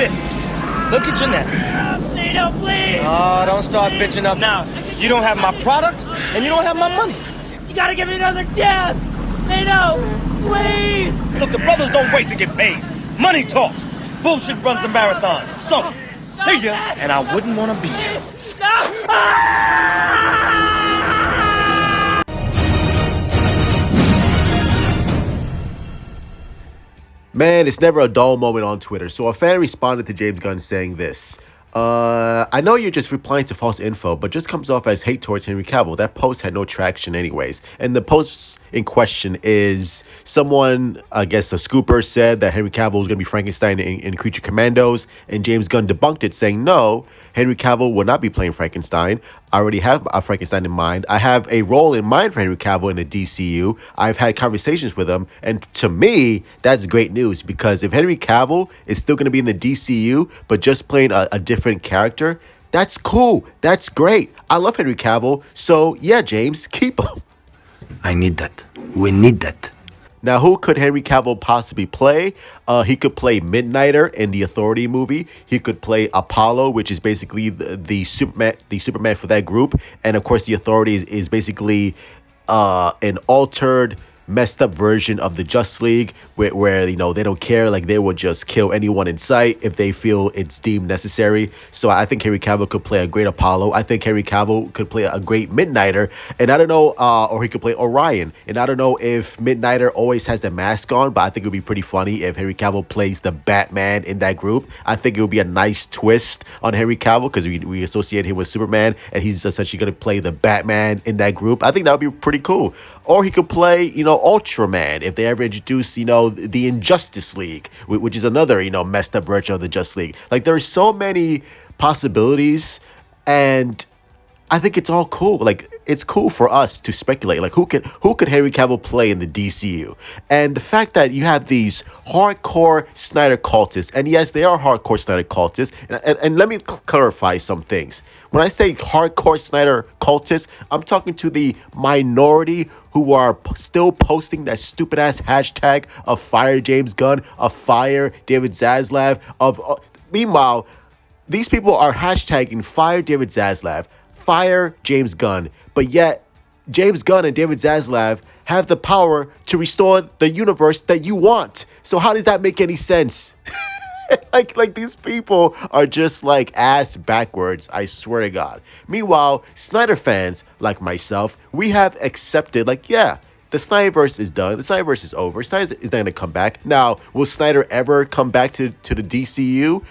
fit. Look at you now. Lino, please! Oh, don't start bitching up now. You don't have my product, and you don't have my money. You gotta give me another chance! Lino, please! Look, the brothers don't wait to get paid. Money talks. Bullshit runs the marathon. So, see ya, and I wouldn't want to be here. No! Man, it's never a dull moment on Twitter. So a fan responded to James Gunn saying this. I know you're just replying to false info, but just comes off as hate towards Henry Cavill. That post had no traction anyways. And the post in question is someone, I guess a scooper, said that Henry Cavill was going to be Frankenstein in Creature Commandos. And James Gunn debunked it, saying, no, Henry Cavill will not be playing Frankenstein. I already have a Frankenstein in mind. I have a role in mind for Henry Cavill in the DCU. I've had conversations with him. And to me, that's great news, because if Henry Cavill is still going to be in the DCU, but just playing a different character, that's cool. That's great. I love Henry Cavill. So yeah, James, keep him. I need that. We need that. Now, who could Henry Cavill possibly play? He could play Midnighter in the Authority movie. He could play Apollo, which is basically the Superman for that group. And of course, the Authority is basically an altered, messed up version of the Justice League where you know, they don't care. Like, they will just kill anyone in sight if they feel it's deemed necessary. So I think Henry Cavill could play a great Apollo. I think Henry Cavill could play a great Midnighter. And I don't know, or he could play Orion. And I don't know if Midnighter always has the mask on, but I think it would be pretty funny if Henry Cavill plays the Batman in that group. I think it would be a nice twist on Henry Cavill, because we associate him with Superman, and he's essentially going to play the Batman in that group. I think that would be pretty cool. Or he could play, you know, Ultraman, if they ever introduce, you know, the Injustice League, which is another, you know, messed up version of the Justice League. Like, there are so many possibilities, and I think it's all cool. Like, it's cool for us to speculate. Like, who could Henry Cavill play in the DCU? And the fact that you have these hardcore Snyder cultists, and yes, they are hardcore Snyder cultists. And let me clarify some things. When I say hardcore Snyder cultists, I'm talking to the minority who are still posting that stupid ass hashtag of fire James Gunn, of fire David Zaslav. Meanwhile, these people are hashtagging fire David Zaslav, fire James Gunn, but yet James Gunn and David Zaslav have the power to restore the universe that you want. So how does that make any sense? like these people are just like ass backwards, I swear to God. Meanwhile, Snyder fans like myself, we have accepted, like, yeah, the Snyderverse is done. The Snyderverse is over. Snyder is not going to come back. Now, will Snyder ever come back to the DCU?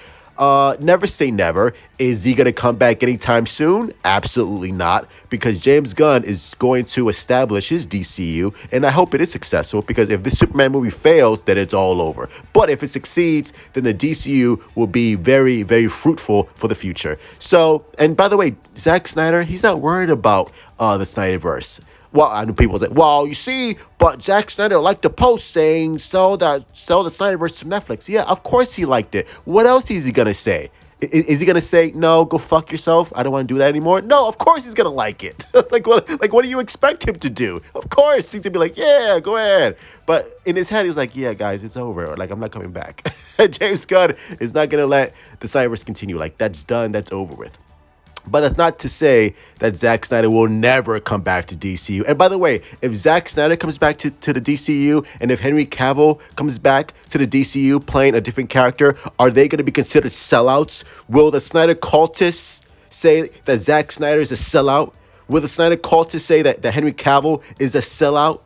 Never say never. Is he going to come back anytime soon? Absolutely not, because James Gunn is going to establish his DCU, and I hope it is successful, because if this Superman movie fails, then it's all over. But if it succeeds, then the DCU will be very, very fruitful for the future. So, and by the way, Zack Snyder, he's not worried about the Snyderverse. Well, I know people say, well, you see, but Zack Snyder liked the post saying sell the Snyderverse to Netflix. Yeah, of course he liked it. What else is he gonna say? Is he gonna say, no, go fuck yourself, I don't want to do that anymore? No, of course he's gonna like it. like what do you expect him to do? Of course he's gonna be like, yeah, go ahead. But in his head, he's like, yeah, guys, it's over. Or like, I'm not coming back. James Gunn is not gonna let the Snyderverse continue. Like, that's done, that's over with. But that's not to say that Zack Snyder will never come back to DCU. And by the way, if Zack Snyder comes back to the DCU, and if Henry Cavill comes back to the DCU playing a different character, are they going to be considered sellouts? Will the Snyder cultists say that Zack Snyder is a sellout? Will the Snyder cultists say that Henry Cavill is a sellout?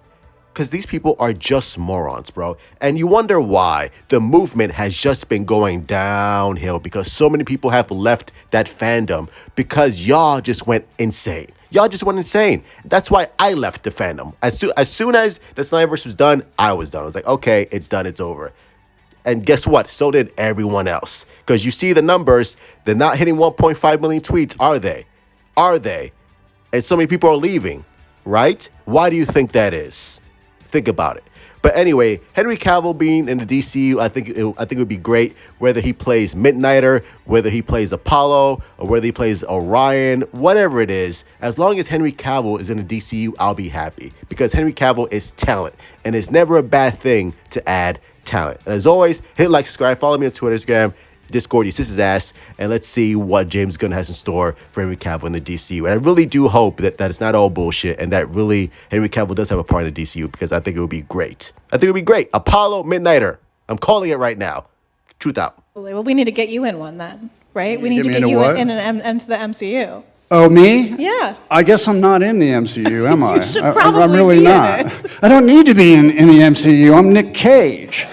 Because these people are just morons, bro. And you wonder why the movement has just been going downhill, because so many people have left that fandom because y'all just went insane. Y'all just went insane. That's why I left the fandom. As soon as the Snyderverse was done, I was done. I was like, okay, it's done, it's over. And guess what? So did everyone else. Because you see the numbers, they're not hitting 1.5 million tweets, are they? Are they? And so many people are leaving, right? Why do you think that is? Think about it. But anyway, Henry Cavill being in the DCU, I think it would be great, whether he plays Midnighter, whether he plays Apollo, or whether he plays Orion, whatever it is. As long as Henry Cavill is in the DCU, I'll be happy, because Henry Cavill is talent, and it's never a bad thing to add talent. And as always, hit like, subscribe, follow me on Twitter, Instagram, Discord your sister's ass, and let's see what James Gunn has in store for Henry Cavill in the DCU. And I really do hope that it's not all bullshit, and that really Henry Cavill does have a part in the DCU, because I think it would be great. I think it would be great. Apollo Midnighter. I'm calling it right now. Truth out. Well, we need to get you in one then, right? We need to Get me get into you what? in into the MCU. Oh, me? Yeah. I guess I'm not in the MCU, am I? should I'm probably really be in not. it. I don't need to be in the MCU. I'm Nick Cage.